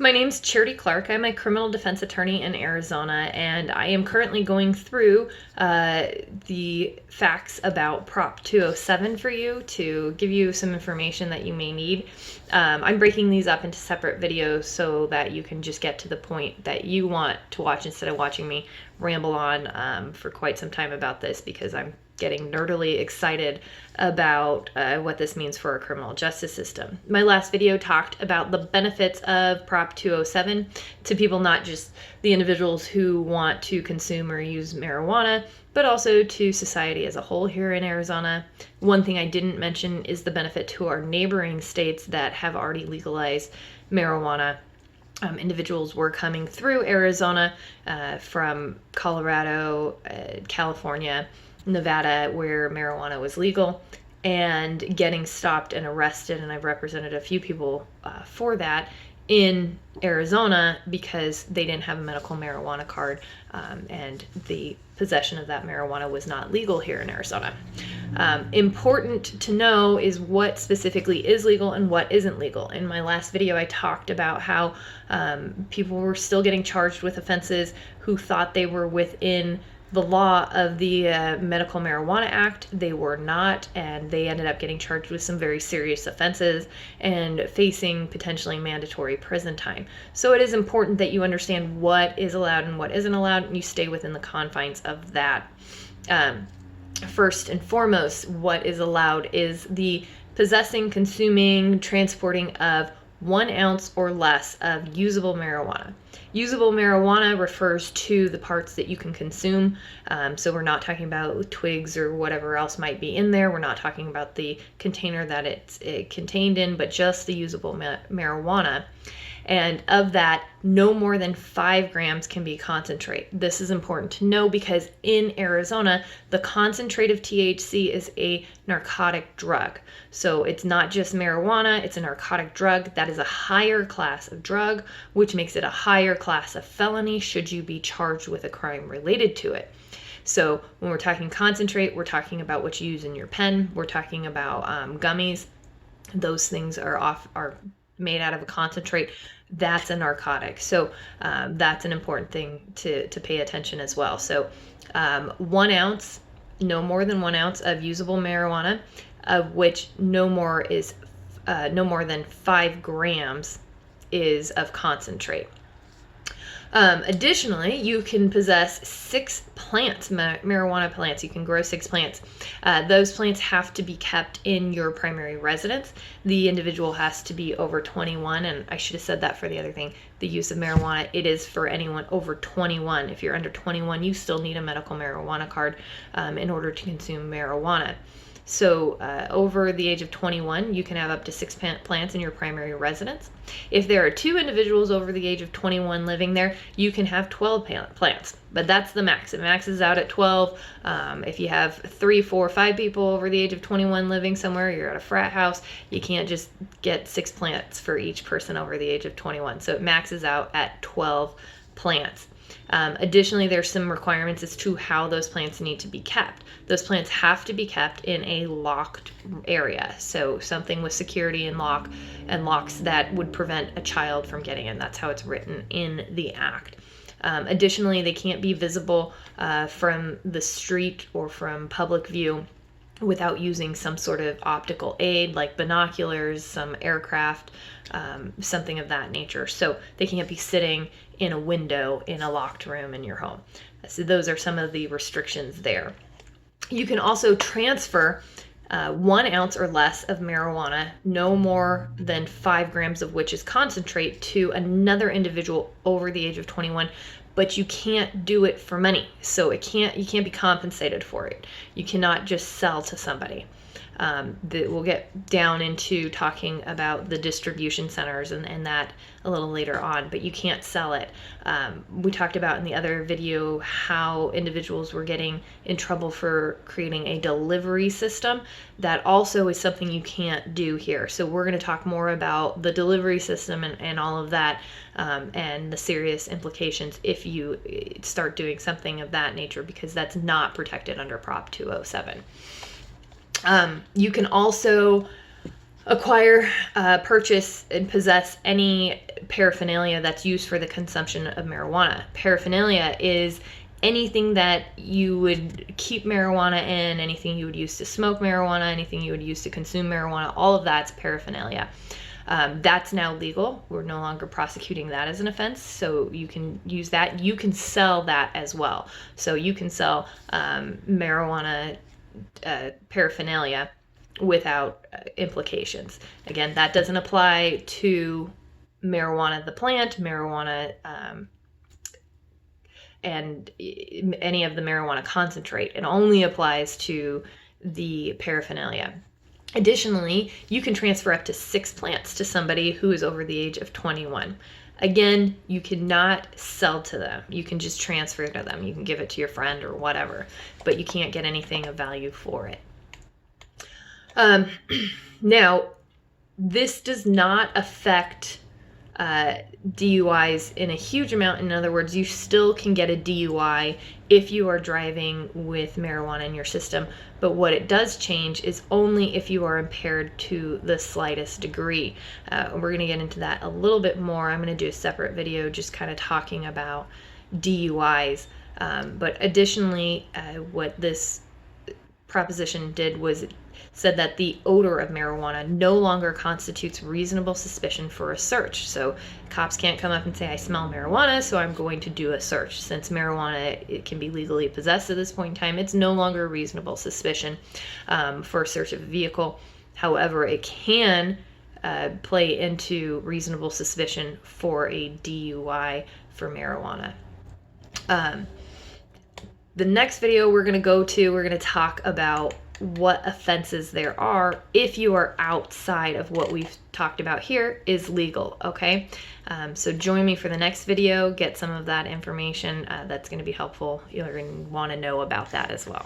My name's Charity Clark. I'm a criminal defense attorney in Arizona, and I am currently going through the facts about Prop 207 for you to give you some information that you may need. I'm breaking these up into separate videos so that you can just get to the point that you want to watch instead of watching me ramble on for quite some time about this, because I'm getting nerdily excited about what this means for our criminal justice system. My last video talked about the benefits of Prop 207 to people, not just the individuals who want to consume or use marijuana, but also to society as a whole here in Arizona. One thing I didn't mention is the benefit to our neighboring states that have already legalized marijuana. Individuals were coming through Arizona from Colorado, California, Nevada, where marijuana was legal, and getting stopped and arrested. And I've represented a few people for that in Arizona because they didn't have a medical marijuana card, and the possession of that marijuana was not legal here in Arizona. Important to know is what specifically is legal and what isn't legal. In my last video, I talked about how people were still getting charged with offenses who thought they were within the law of the Medical Marijuana Act. They were not, and they ended up getting charged with some very serious offenses and facing potentially mandatory prison time. So it is important that you understand what is allowed and what isn't allowed, and you stay within the confines of that. First and foremost, what is allowed is the possessing, consuming, transporting of 1 ounce or less of usable marijuana. Usable marijuana refers to the parts that you can consume. So we're not talking about twigs or whatever else might be in there. We're not talking about the container that it's contained in, but just the usable marijuana. And of that, no more than 5 grams can be concentrate. This is important to know because in Arizona, the concentrate of THC is a narcotic drug. So it's not just marijuana, it's a narcotic drug. That is a higher class of drug, which makes it a higher class of felony should you be charged with a crime related to it. So when we're talking concentrate, we're talking about what you use in your pen. We're talking about gummies. Those things are made out of a concentrate. That's a narcotic. So that's an important thing to pay attention as well. So 1 ounce, no more than 1 ounce of usable marijuana, of which no more than 5 grams is of concentrate. Additionally, you can possess 6 plants, marijuana plants. You can grow 6 plants. Those plants have to be kept in your primary residence. The individual has to be over 21, and I should have said that for the other thing. The use of marijuana, it is for anyone over 21. If you're under 21, you still need a medical marijuana card in order to consume marijuana. So over the age of 21, you can have up to 6 plants in your primary residence. If there are 2 individuals over the age of 21 living there, you can have 12 plants, but that's the max. It maxes out at 12. If you have 3, 4, 5 people over the age of 21 living somewhere, you're at a frat house, you can't just get 6 plants for each person over the age of 21. So it maxes out at 12 plants. Additionally, there's some requirements as to how those plants need to be kept. Those plants have to be kept in a locked area. So something with security and locks that would prevent a child from getting in. That's how it's written in the act. Additionally, they can't be visible from the street or from public view without using some sort of optical aid like binoculars, some aircraft, something of that nature. So they can't be sitting in a window in a locked room in your home. So those are some of the restrictions there. You can also transfer 1 ounce or less of marijuana, no more than 5 grams of which is concentrate, to another individual over the age of 21, but you can't do it for money. So you can't be compensated for it. You cannot just sell to somebody. We'll get down into talking about the distribution centers and that a little later on, but you can't sell it. We talked about in the other video how individuals were getting in trouble for creating a delivery system. That also is something you can't do here. So we're going to talk more about the delivery system and all of that, and the serious implications if you start doing something of that nature, because that's not protected under Prop 207. You can also acquire, purchase, and possess any paraphernalia that's used for the consumption of marijuana. Paraphernalia is anything that you would keep marijuana in, anything you would use to smoke marijuana, anything you would use to consume marijuana, all of that's paraphernalia. That's now legal. We're no longer prosecuting that as an offense, so you can use that. You can sell that as well. So you can sell marijuana paraphernalia without implications. Again, that doesn't apply to marijuana, the plant, marijuana, and any of the marijuana concentrate. It only applies to the paraphernalia. Additionally, you can transfer up to 6 plants to somebody who is over the age of 21. Again, you cannot sell to them. You can just transfer to them. You can give it to your friend or whatever, but you can't get anything of value for it. Now, this does not affect DUIs in a huge amount. In other words, you still can get a DUI if you are driving with marijuana in your system, but what it does change is only if you are impaired to the slightest degree. We're going to get into that a little bit more. I'm going to do a separate video just kind of talking about DUIs, but additionally, what this proposition did was it said that the odor of marijuana no longer constitutes reasonable suspicion for a search. So cops can't come up and say, I smell marijuana, so I'm going to do a search. Since marijuana, it can be legally possessed at this point in time, it's no longer reasonable suspicion for a search of a vehicle. However, it can play into reasonable suspicion for a DUI for marijuana. The next video we're going to talk about what offenses there are if you are outside of what we've talked about here is legal, okay? So join me for the next video, get some of that information that's going to be helpful. You're going to want to know about that as well.